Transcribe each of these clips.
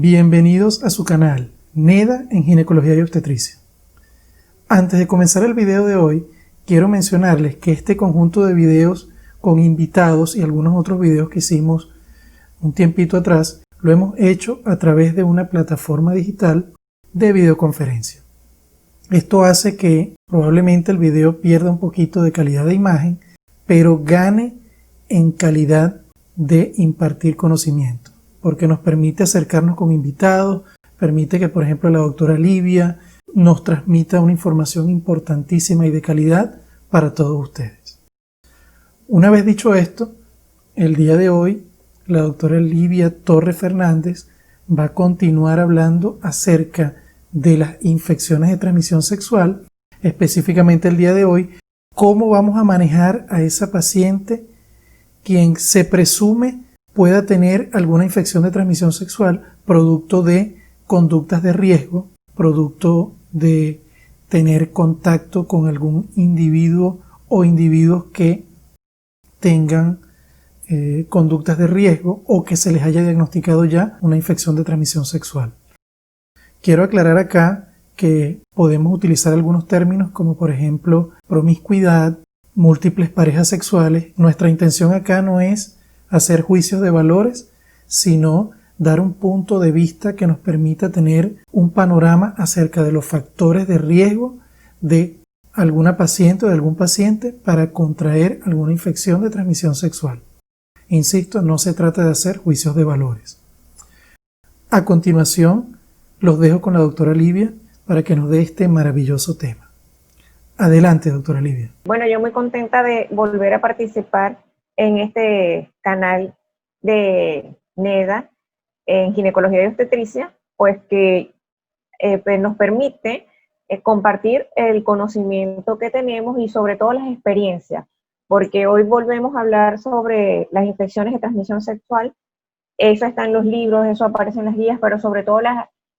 Bienvenidos a su canal, NEDA en Ginecología y Obstetricia. Antes de comenzar el video de hoy, quiero mencionarles que este conjunto de videos con invitados y algunos otros videos que hicimos un tiempito atrás, lo hemos hecho a través de una plataforma digital de videoconferencia. Esto hace que probablemente el video pierda un poquito de calidad de imagen, pero gane en calidad de impartir conocimiento, porque nos permite acercarnos con invitados, permite que, por ejemplo, la doctora Livia nos transmita una información importantísima y de calidad para todos ustedes. Una vez dicho esto, el día de hoy, la doctora Livia Torres Fernández va a continuar hablando acerca de las infecciones de transmisión sexual, específicamente el día de hoy, cómo vamos a manejar a esa paciente quien se presume pueda tener alguna infección de transmisión sexual producto de conductas de riesgo, producto de tener contacto con algún individuo o individuos que tengan conductas de riesgo o que se les haya diagnosticado ya una infección de transmisión sexual. Quiero aclarar acá que podemos utilizar algunos términos como por ejemplo promiscuidad, múltiples parejas sexuales. Nuestra intención acá no es hacer juicios de valores, sino dar un punto de vista que nos permita tener un panorama acerca de los factores de riesgo de alguna paciente o de algún paciente para contraer alguna infección de transmisión sexual. Insisto, no se trata de hacer juicios de valores. A continuación, los dejo con la doctora Livia para que nos dé este maravilloso tema. Adelante, doctora Livia. Bueno, yo muy contenta de volver a participar en este canal de NEDA en Ginecología y Obstetricia, pues que nos permite compartir el conocimiento que tenemos y sobre todo las experiencias, porque hoy volvemos a hablar sobre las infecciones de transmisión sexual. Eso está en los libros, eso aparece en las guías, pero sobre todo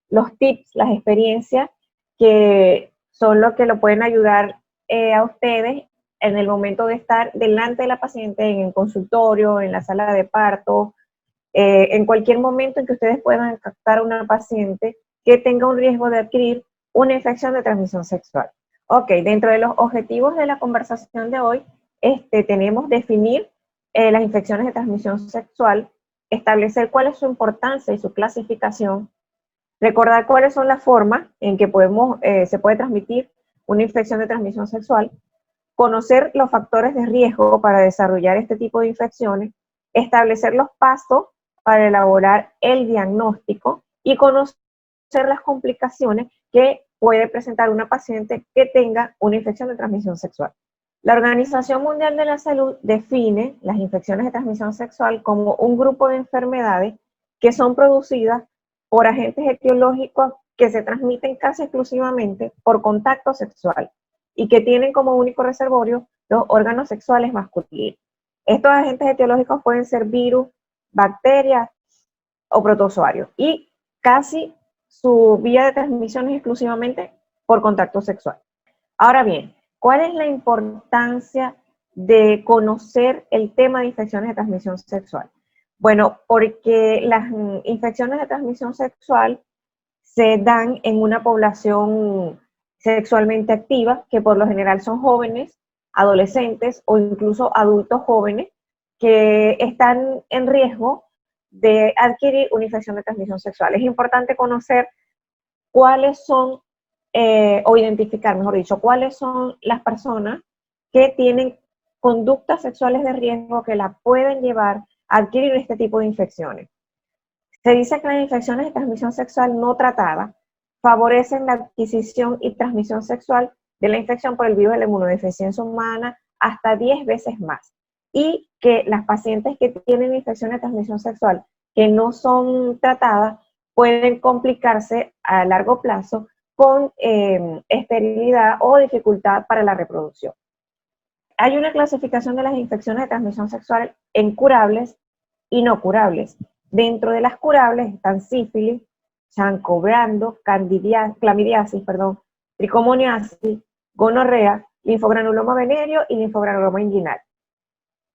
los tips, las experiencias que son lo que lo pueden ayudar a ustedes en el momento de estar delante de la paciente, en el consultorio, en la sala de parto, en cualquier momento en que ustedes puedan captar a una paciente que tenga un riesgo de adquirir una infección de transmisión sexual. Ok, dentro de los objetivos de la conversación de hoy, tenemos definir las infecciones de transmisión sexual, establecer cuál es su importancia y su clasificación, recordar cuáles son las formas en que se puede transmitir una infección de transmisión sexual, conocer los factores de riesgo para desarrollar este tipo de infecciones, establecer los pasos para elaborar el diagnóstico y conocer las complicaciones que puede presentar una paciente que tenga una infección de transmisión sexual. La Organización Mundial de la Salud define las infecciones de transmisión sexual como un grupo de enfermedades que son producidas por agentes etiológicos que se transmiten casi exclusivamente por contacto sexual y que tienen como único reservorio los órganos sexuales masculinos. Estos agentes etiológicos pueden ser virus, bacterias o protozoarios y casi su vía de transmisión es exclusivamente por contacto sexual. Ahora bien, ¿cuál es la importancia de conocer el tema de infecciones de transmisión sexual? Bueno, porque las infecciones de transmisión sexual se dan en una población sexualmente activa, que por lo general son jóvenes, adolescentes o incluso adultos jóvenes que están en riesgo de adquirir una infección de transmisión sexual. Es importante conocer cuáles son, o identificar, mejor dicho, cuáles son las personas que tienen conductas sexuales de riesgo que la pueden llevar a adquirir este tipo de infecciones. Se dice que las infecciones de transmisión sexual no tratada favorecen la adquisición y transmisión sexual de la infección por el virus de la inmunodeficiencia humana hasta 10 veces más. Y que las pacientes que tienen infecciones de transmisión sexual que no son tratadas pueden complicarse a largo plazo con esterilidad o dificultad para la reproducción. Hay una clasificación de las infecciones de transmisión sexual en curables y no curables. Dentro de las curables están sífilis, chancrobiasis, clamidiasis, tricomoniasis, gonorrea, linfogranuloma venéreo y linfogranuloma inguinal.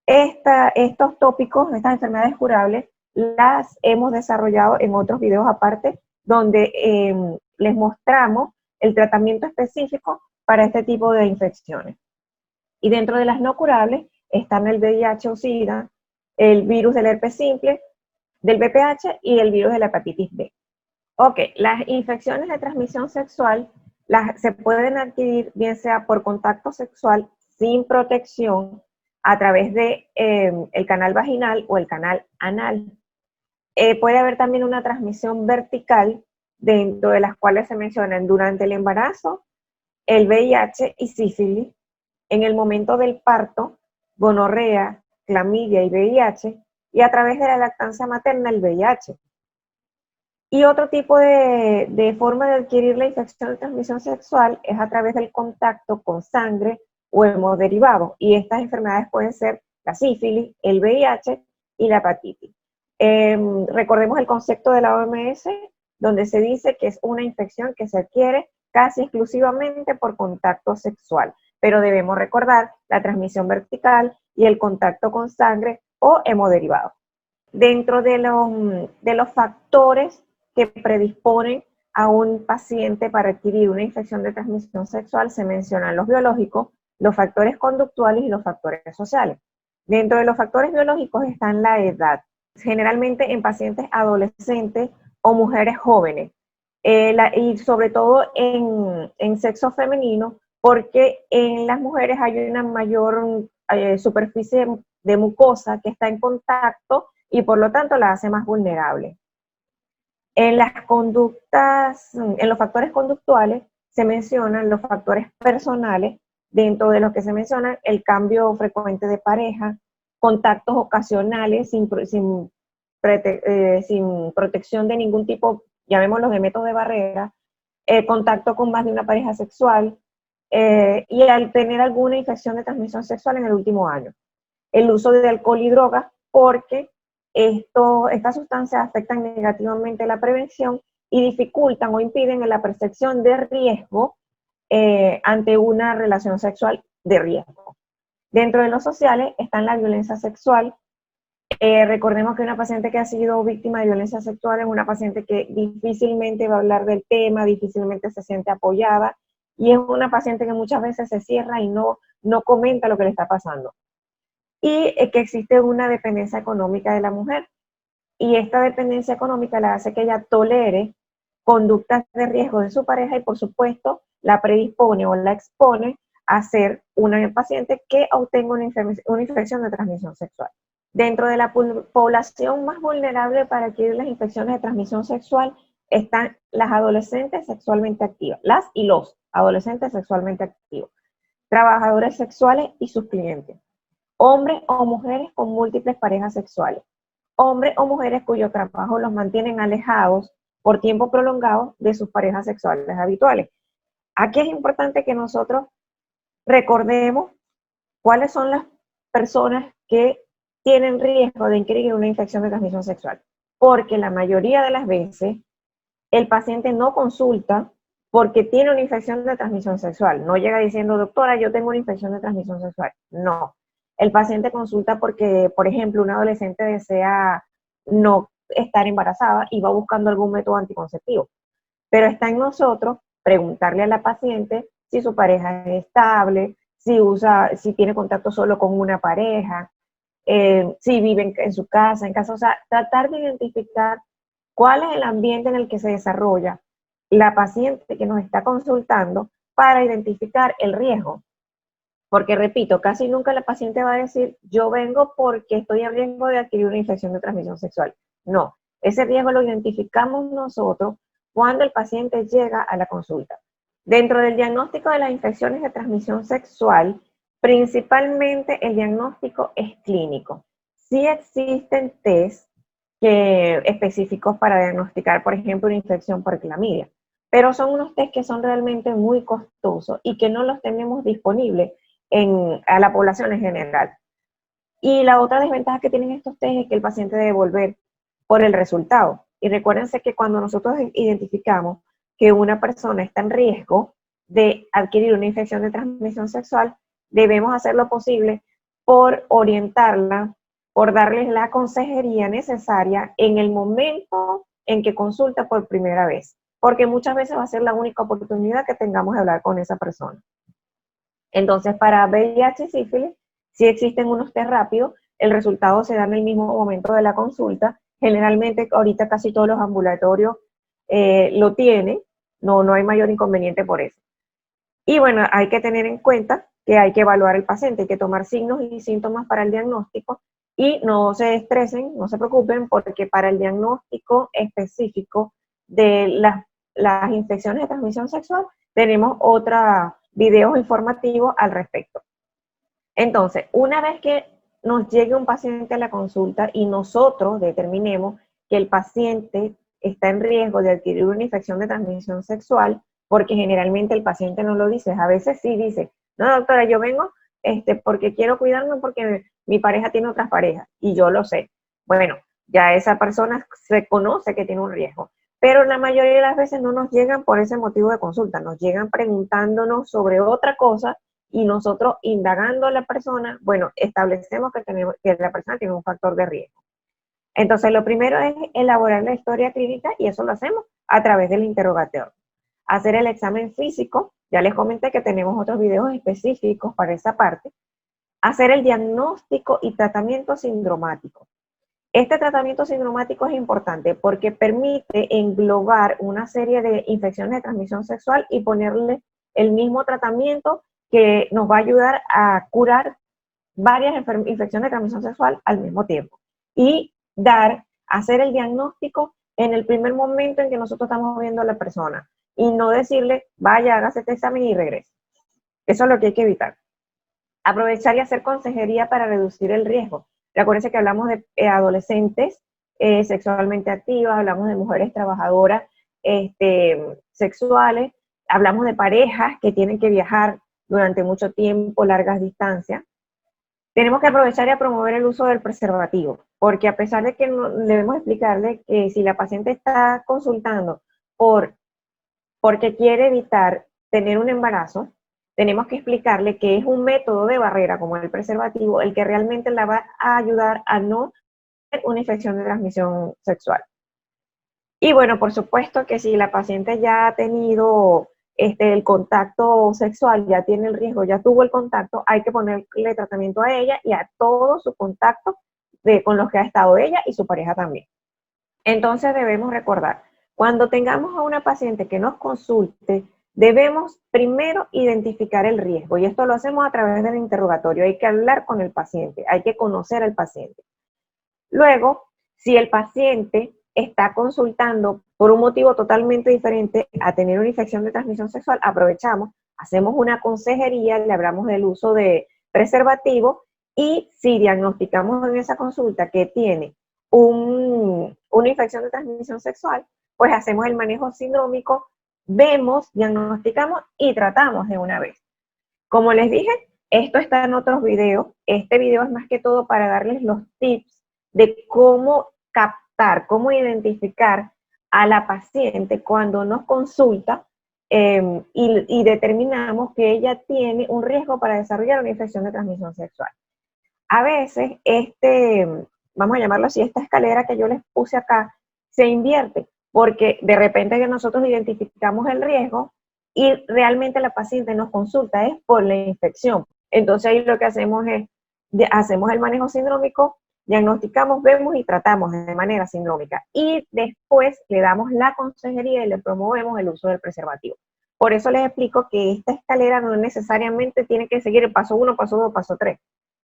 Estos tópicos, estas enfermedades curables, las hemos desarrollado en otros videos aparte, donde les mostramos el tratamiento específico para este tipo de infecciones. Y dentro de las no curables están el VIH o SIDA, el virus del herpes simple, del VPH y el virus de la hepatitis B. Ok, las infecciones de transmisión sexual se pueden adquirir bien sea por contacto sexual sin protección a través de el canal vaginal o el canal anal. Puede haber también una transmisión vertical, dentro de las cuales se mencionan durante el embarazo, el VIH y sífilis, en el momento del parto, gonorrea, clamidia y VIH, y a través de la lactancia materna el VIH. Y otro tipo de forma de adquirir la infección de transmisión sexual es a través del contacto con sangre o hemoderivados. Y estas enfermedades pueden ser la sífilis, el VIH y la hepatitis. Recordemos el concepto de la OMS, donde se dice que es una infección que se adquiere casi exclusivamente por contacto sexual. Pero debemos recordar la transmisión vertical y el contacto con sangre o hemoderivados. Dentro de los factores que predisponen a un paciente para adquirir una infección de transmisión sexual se mencionan los biológicos, los factores conductuales y los factores sociales. Dentro de los factores biológicos están la edad, generalmente en pacientes adolescentes o mujeres jóvenes, y sobre todo en sexo femenino, porque en las mujeres hay una mayor superficie de mucosa que está en contacto y por lo tanto la hace más vulnerable. En las conductas, en los factores conductuales se mencionan los factores personales, dentro de los que se mencionan el cambio frecuente de pareja, contactos ocasionales sin protección de ningún tipo, llamémoslos de método de barrera, contacto con más de una pareja sexual, y al tener alguna infección de transmisión sexual en el último año. El uso de alcohol y drogas, porque estas sustancias afectan negativamente la prevención y dificultan o impiden la percepción de riesgo ante una relación sexual de riesgo. Dentro de los sociales están la violencia sexual. Recordemos que una paciente que ha sido víctima de violencia sexual es una paciente que difícilmente va a hablar del tema, difícilmente se siente apoyada, y es una paciente que muchas veces se cierra y no comenta lo que le está pasando. Y que existe una dependencia económica de la mujer. Y esta dependencia económica la hace que ella tolere conductas de riesgo de su pareja y, por supuesto, la predispone o la expone a ser una paciente que obtenga una infección de transmisión sexual. Dentro de la población más vulnerable para adquirir las infecciones de transmisión sexual están las adolescentes sexualmente activas, las y los adolescentes sexualmente activos, trabajadores sexuales y sus clientes, hombres o mujeres con múltiples parejas sexuales, hombres o mujeres cuyo trabajo los mantienen alejados por tiempo prolongado de sus parejas sexuales habituales. Aquí es importante que nosotros recordemos cuáles son las personas que tienen riesgo de adquirir una infección de transmisión sexual, porque la mayoría de las veces el paciente no consulta porque tiene una infección de transmisión sexual. No llega diciendo, doctora, yo tengo una infección de transmisión sexual. No. El paciente consulta porque, por ejemplo, una adolescente desea no estar embarazada y va buscando algún método anticonceptivo. Pero está en nosotros preguntarle a la paciente si su pareja es estable, si tiene contacto solo con una pareja, si vive en su casa, o sea, tratar de identificar cuál es el ambiente en el que se desarrolla la paciente que nos está consultando para identificar el riesgo. Porque, repito, casi nunca la paciente va a decir, yo vengo porque estoy en riesgo de adquirir una infección de transmisión sexual. No, ese riesgo lo identificamos nosotros cuando el paciente llega a la consulta. Dentro del diagnóstico de las infecciones de transmisión sexual, principalmente el diagnóstico es clínico. Sí existen test específicos para diagnosticar, por ejemplo, una infección por clamidia, pero son unos test que son realmente muy costosos y que no los tenemos disponibles a la población en general. Y la otra desventaja que tienen estos test es que el paciente debe volver por el resultado. Y recuérdense que cuando nosotros identificamos que una persona está en riesgo de adquirir una infección de transmisión sexual, debemos hacer lo posible por orientarla por darles la consejería necesaria en el momento en que consulta por primera vez, porque muchas veces va a ser la única oportunidad que tengamos de hablar con esa persona. Entonces, para VIH y sífilis, sí existen unos test rápidos, el resultado se da en el mismo momento de la consulta. Generalmente, ahorita casi todos los ambulatorios lo tienen, no hay mayor inconveniente por eso. Y bueno, hay que tener en cuenta que hay que evaluar el paciente, hay que tomar signos y síntomas para el diagnóstico y no se estresen, no se preocupen, porque para el diagnóstico específico de las infecciones de transmisión sexual tenemos otros videos informativos al respecto. Entonces, una vez que nos llegue un paciente a la consulta y nosotros determinemos que el paciente está en riesgo de adquirir una infección de transmisión sexual, porque generalmente el paciente no lo dice, a veces sí dice, no doctora, yo vengo porque quiero cuidarme porque mi pareja tiene otras parejas, y yo lo sé. Bueno, ya esa persona se conoce que tiene un riesgo, pero la mayoría de las veces no nos llegan por ese motivo de consulta, nos llegan preguntándonos sobre otra cosa, y nosotros indagando a la persona, bueno, establecemos que la persona tiene un factor de riesgo. Entonces, lo primero es elaborar la historia clínica, y eso lo hacemos a través del interrogatorio. Hacer el examen físico, ya les comenté que tenemos otros videos específicos para esa parte. Hacer el diagnóstico y tratamiento sindromático. Este tratamiento sindromático es importante porque permite englobar una serie de infecciones de transmisión sexual y ponerle el mismo tratamiento que nos va a ayudar a curar varias infecciones de transmisión sexual al mismo tiempo. Y hacer el diagnóstico en el primer momento en que nosotros estamos viendo a la persona. Y no decirle, vaya, hágase este examen y regrese. Eso es lo que hay que evitar. Aprovechar y hacer consejería para reducir el riesgo. Recuérdense que hablamos de adolescentes sexualmente activas, hablamos de mujeres trabajadoras sexuales, hablamos de parejas que tienen que viajar durante mucho tiempo, largas distancias. Tenemos que aprovechar y promover el uso del preservativo, porque a pesar de que debemos explicarle que si la paciente está consultando porque quiere evitar tener un embarazo, tenemos que explicarle que es un método de barrera como el preservativo el que realmente la va a ayudar a no tener una infección de transmisión sexual. Y bueno, por supuesto que si la paciente ya ha tenido el contacto sexual, ya tiene el riesgo, ya tuvo el contacto, hay que ponerle tratamiento a ella y a todos sus contactos con los que ha estado ella y su pareja también. Entonces debemos recordar, cuando tengamos a una paciente que nos consulte, debemos primero identificar el riesgo, y esto lo hacemos a través del interrogatorio. Hay que hablar con el paciente, hay que conocer al paciente. Luego, si el paciente está consultando por un motivo totalmente diferente a tener una infección de transmisión sexual, aprovechamos, hacemos una consejería, le hablamos del uso de preservativo, y si diagnosticamos en esa consulta que tiene una infección de transmisión sexual, pues hacemos el manejo sindrómico, vemos, diagnosticamos y tratamos de una vez. Como les dije, esto está en otros videos. Este video es más que todo para darles los tips de cómo captar, cómo identificar a la paciente cuando nos consulta y determinamos que ella tiene un riesgo para desarrollar una infección de transmisión sexual. A veces, vamos a llamarlo así, esta escalera que yo les puse acá, se invierte, porque de repente que nosotros identificamos el riesgo y realmente la paciente nos consulta es por la infección. Entonces ahí lo que hacemos es, hacemos el manejo sindrómico, diagnosticamos, vemos y tratamos de manera sindrómica. Y después le damos la consejería y le promovemos el uso del preservativo. Por eso les explico que esta escalera no necesariamente tiene que seguir el paso 1, paso 2, paso 3.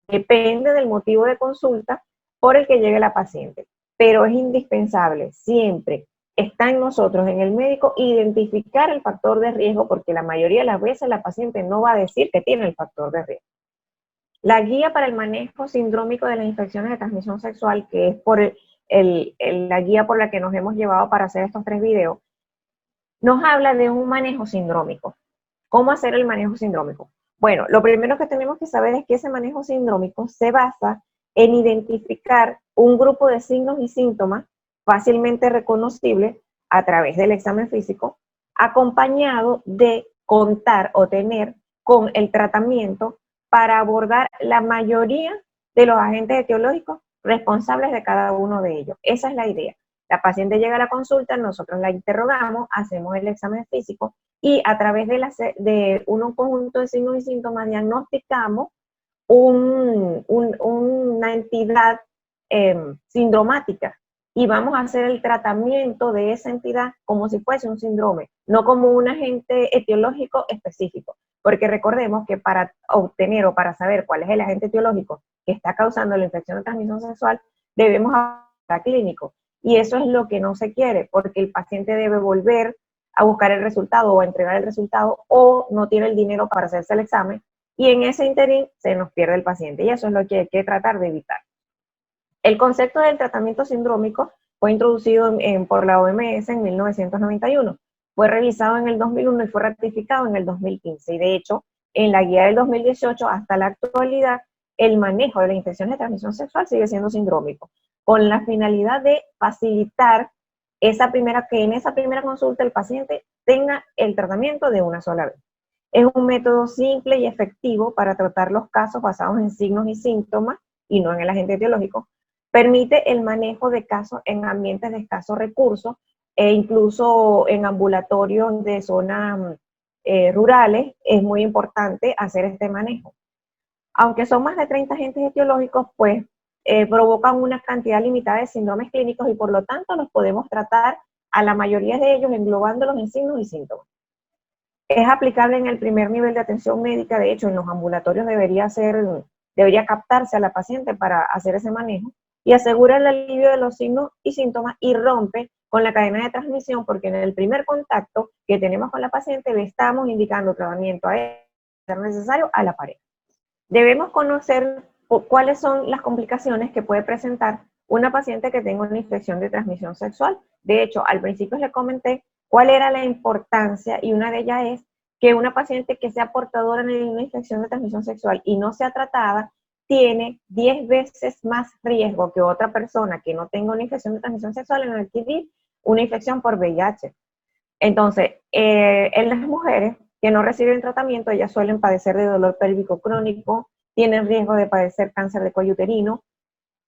Depende del motivo de consulta por el que llegue la paciente, pero es indispensable, siempre está en nosotros, en el médico, identificar el factor de riesgo, porque la mayoría de las veces la paciente no va a decir que tiene el factor de riesgo. La guía para el manejo sindrómico de las infecciones de transmisión sexual, que es la guía por la que nos hemos llevado para hacer estos 3 videos, nos habla de un manejo sindrómico. ¿Cómo hacer el manejo sindrómico? Bueno, lo primero que tenemos que saber es que ese manejo sindrómico se basa en identificar un grupo de signos y síntomas fácilmente reconocibles a través del examen físico, acompañado de contar o tener con el tratamiento para abordar la mayoría de los agentes etiológicos responsables de cada uno de ellos. Esa es la idea. La paciente llega a la consulta, nosotros la interrogamos, hacemos el examen físico y a través de un conjunto de signos y síntomas diagnosticamos una entidad sindromática y vamos a hacer el tratamiento de esa entidad como si fuese un síndrome, no como un agente etiológico específico, porque recordemos que para obtener o para saber cuál es el agente etiológico que está causando la infección de transmisión sexual, debemos hablar clínico, y eso es lo que no se quiere, porque el paciente debe volver a buscar el resultado o a entregar el resultado, o no tiene el dinero para hacerse el examen, y en ese interín se nos pierde el paciente, y eso es lo que hay que tratar de evitar. El concepto del tratamiento sindrómico fue introducido por la OMS en 1991, fue revisado en el 2001 y fue ratificado en el 2015, y de hecho, en la guía del 2018 hasta la actualidad, el manejo de las infecciones de transmisión sexual sigue siendo sindrómico, con la finalidad de facilitar que en esa primera consulta el paciente tenga el tratamiento de una sola vez. Es un método simple y efectivo para tratar los casos basados en signos y síntomas y no en el agente etiológico. Permite el manejo de casos en ambientes de escasos recursos e incluso en ambulatorios de zonas rurales es muy importante hacer este manejo. Aunque son más de 30 agentes etiológicos, pues provocan una cantidad limitada de síndromes clínicos y por lo tanto los podemos tratar a la mayoría de ellos englobándolos en signos y síntomas. Es aplicable en el primer nivel de atención médica, de hecho en los ambulatorios debería captarse a la paciente para hacer ese manejo y asegura el alivio de los signos y síntomas y rompe con la cadena de transmisión porque en el primer contacto que tenemos con la paciente le estamos indicando tratamiento a ser necesario a la pareja. Debemos conocer cuáles son las complicaciones que puede presentar una paciente que tenga una infección de transmisión sexual. De hecho, al principio les comenté cuál era la importancia y una de ellas es que una paciente que sea portadora de una infección de transmisión sexual y no sea tratada tiene 10 veces más riesgo que otra persona que no tenga una infección de transmisión sexual en adquirir una infección por VIH. Entonces, en las mujeres que no reciben tratamiento, ellas suelen padecer de dolor pélvico crónico, tienen riesgo de padecer cáncer de cuello uterino.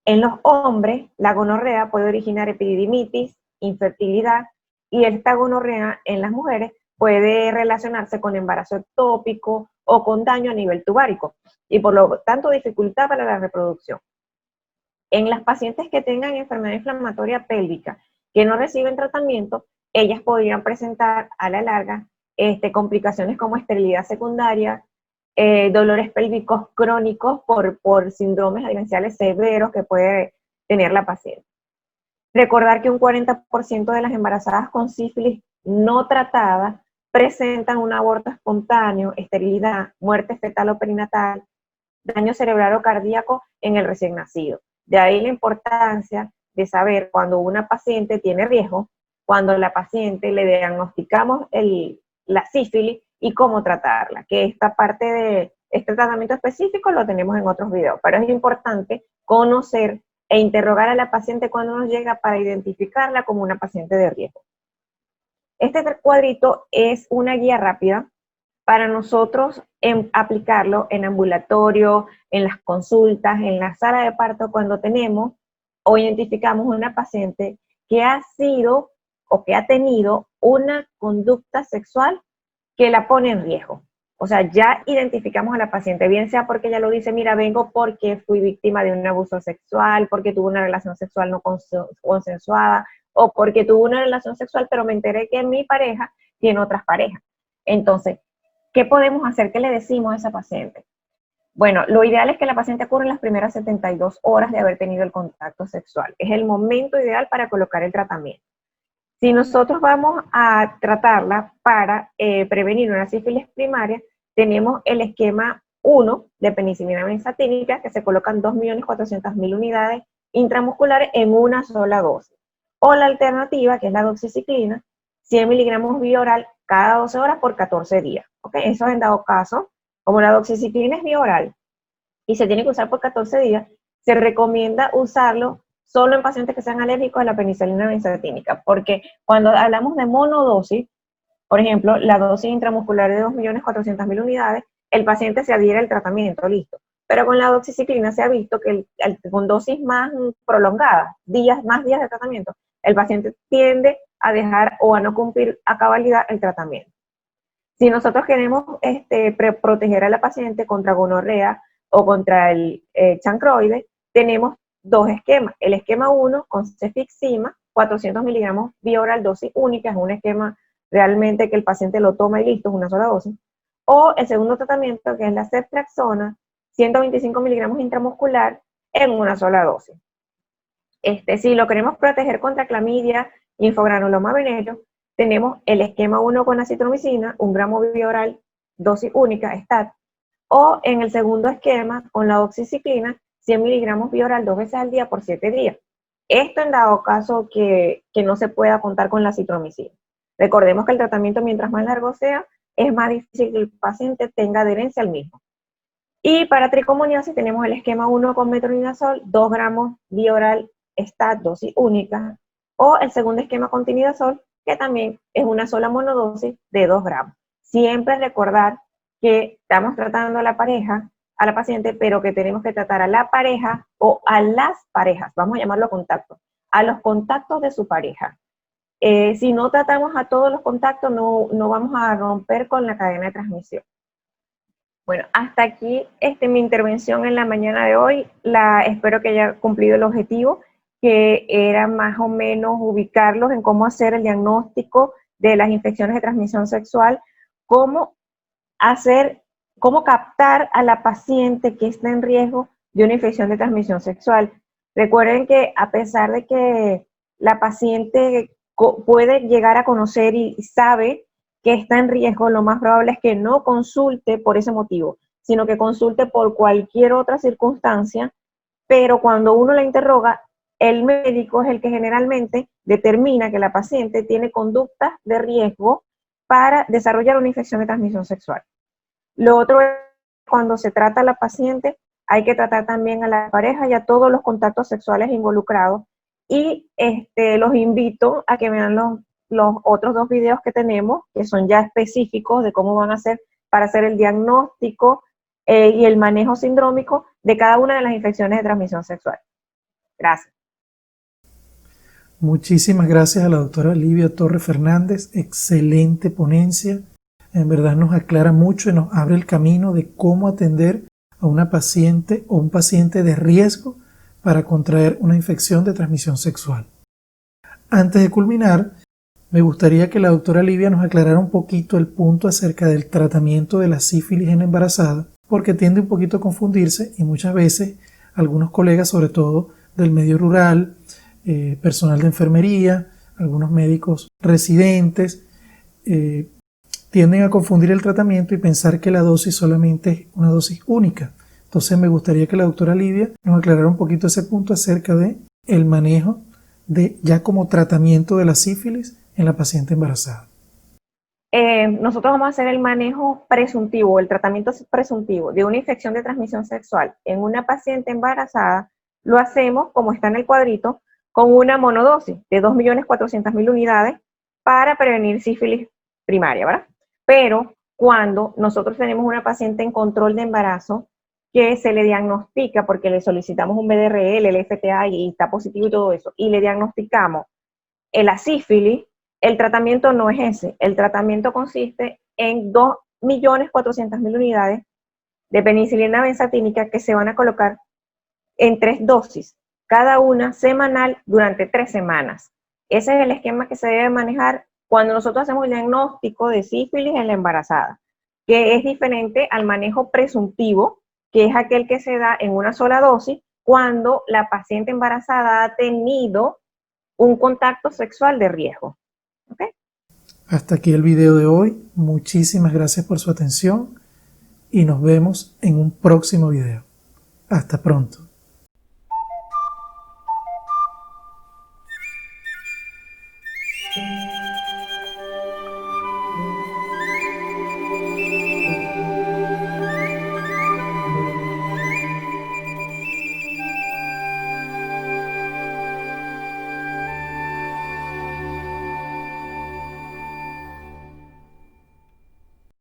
En los hombres, la gonorrea puede originar epididimitis, infertilidad, y esta gonorrea en las mujeres puede relacionarse con embarazo ectópico o con daño a nivel tubárico, y por lo tanto dificultad para la reproducción. En las pacientes que tengan enfermedad inflamatoria pélvica que no reciben tratamiento, ellas podrían presentar a la larga complicaciones como esterilidad secundaria, dolores pélvicos crónicos por síndromes gerenciales severos que puede tener la paciente. Recordar que un 40% de las embarazadas con sífilis no tratada presentan un aborto espontáneo, esterilidad, muerte fetal o perinatal, daño cerebral o cardíaco en el recién nacido. De ahí la importancia de saber cuando una paciente tiene riesgo, cuando la paciente le diagnosticamos la sífilis y cómo tratarla, que esta parte de este tratamiento específico lo tenemos en otros videos, pero es importante conocer e interrogar a la paciente cuando nos llega para identificarla como una paciente de riesgo. Este cuadrito es una guía rápida para nosotros aplicarlo en ambulatorio, en las consultas, en la sala de parto, cuando tenemos o identificamos una paciente que ha sido o que ha tenido una conducta sexual que la pone en riesgo. O sea, ya identificamos a la paciente, bien sea porque ella lo dice, mira, vengo porque fui víctima de un abuso sexual, porque tuve una relación sexual no consensuada, o porque tuve una relación sexual, pero me enteré que mi pareja tiene otras parejas. Entonces, ¿qué podemos hacer? ¿Qué le decimos a esa paciente? Bueno, lo ideal es que la paciente ocurra en las primeras 72 horas de haber tenido el contacto sexual. Es el momento ideal para colocar el tratamiento. Si nosotros vamos a tratarla para prevenir una sífilis primaria, tenemos el esquema 1 de penicilina benzatínica, que se colocan 2.400.000 unidades intramusculares en una sola dosis. O la alternativa, que es la doxiciclina, 100 miligramos vía oral cada 12 horas por 14 días. ¿Okay? Eso en dado caso, como la doxiciclina es vía oral y se tiene que usar por 14 días, se recomienda usarlo solo en pacientes que sean alérgicos a la penicilina benzatínica, porque cuando hablamos de monodosis, por ejemplo, la dosis intramuscular de 2.400.000 unidades, el paciente se adhiere al tratamiento, listo. pero con la doxiciclina se ha visto que con dosis más prolongadas, más días de tratamiento, el paciente tiende a dejar o a no cumplir a cabalidad el tratamiento. Si nosotros queremos proteger a la paciente contra gonorrea o contra el chancroide, tenemos dos esquemas. El esquema 1 con cefixima, 400 miligramos vía oral, dosis única, es un esquema realmente que el paciente lo toma y listo, es una sola dosis. O el segundo tratamiento, que es la ceftriaxona, 125 miligramos intramuscular en una sola dosis. Si lo queremos proteger contra clamidia, linfogranuloma venérea, tenemos el esquema 1 con acitromicina, 1 gramo vía oral, dosis única, STAT, o en el segundo esquema con la doxiciclina, 100 miligramos vía oral 2 veces al día por 7 días. Esto en dado caso que no se pueda contar con la acitromicina. Recordemos que el tratamiento, mientras más largo sea, es más difícil que el paciente tenga adherencia al mismo. Y para tricomoniasis tenemos el esquema 1 con metronidazol, 2 gramos vía oral, STAT, dosis única, o el segundo esquema con tinidazol, que también es una sola monodosis de 2 gramos. Siempre recordar que estamos tratando a la pareja, a la paciente, pero que tenemos que tratar a la pareja o a las parejas, vamos a llamarlo contactos, a los contactos de su pareja. Si no tratamos a todos los contactos, no vamos a romper con la cadena de transmisión. Bueno, hasta aquí mi intervención en la mañana de hoy. Espero que haya cumplido el objetivo, que era más o menos ubicarlos en cómo hacer el diagnóstico de las infecciones de transmisión sexual, cómo captar a la paciente que está en riesgo de una infección de transmisión sexual. Recuerden que a pesar de que la paciente puede llegar a conocer y sabe que está en riesgo, lo más probable es que no consulte por ese motivo, sino que consulte por cualquier otra circunstancia, pero cuando uno la interroga, el médico es el que generalmente determina que la paciente tiene conductas de riesgo para desarrollar una infección de transmisión sexual. Lo otro es, cuando se trata a la paciente, hay que tratar también a la pareja y a todos los contactos sexuales involucrados. Y los invito a que vean los otros 2 videos que tenemos, que son ya específicos de cómo van a hacer para hacer el diagnóstico y el manejo sindrómico de cada una de las infecciones de transmisión sexual. Gracias. Muchísimas gracias a la doctora Livia Torres Fernández, excelente ponencia, en verdad nos aclara mucho y nos abre el camino de cómo atender a una paciente o un paciente de riesgo para contraer una infección de transmisión sexual. Antes de culminar, me gustaría que la doctora Livia nos aclarara un poquito el punto acerca del tratamiento de la sífilis en la embarazada, porque tiende un poquito a confundirse y muchas veces algunos colegas, sobre todo del medio rural, personal de enfermería, algunos médicos residentes, tienden a confundir el tratamiento y pensar que la dosis solamente es una dosis única. Entonces me gustaría que la doctora Livia nos aclarara un poquito ese punto acerca de el manejo de ya como tratamiento de la sífilis en la paciente embarazada. Nosotros vamos a hacer el manejo presuntivo, el tratamiento presuntivo de una infección de transmisión sexual en una paciente embarazada. Lo hacemos, como está en el cuadrito, con una monodosis de 2.400.000 unidades para prevenir sífilis primaria, ¿verdad? Pero cuando nosotros tenemos una paciente en control de embarazo que se le diagnostica, porque le solicitamos un BDRL, el FTA y está positivo y todo eso, y le diagnosticamos la sífilis, el tratamiento no es ese. El tratamiento consiste en 2.400.000 unidades de penicilina benzatínica que se van a colocar en 3 dosis, cada una semanal durante 3 semanas. Ese es el esquema que se debe manejar cuando nosotros hacemos el diagnóstico de sífilis en la embarazada, que es diferente al manejo presuntivo, que es aquel que se da en una sola dosis cuando la paciente embarazada ha tenido un contacto sexual de riesgo. ¿Okay? Hasta aquí el video de hoy. Muchísimas gracias por su atención y nos vemos en un próximo video. Hasta pronto.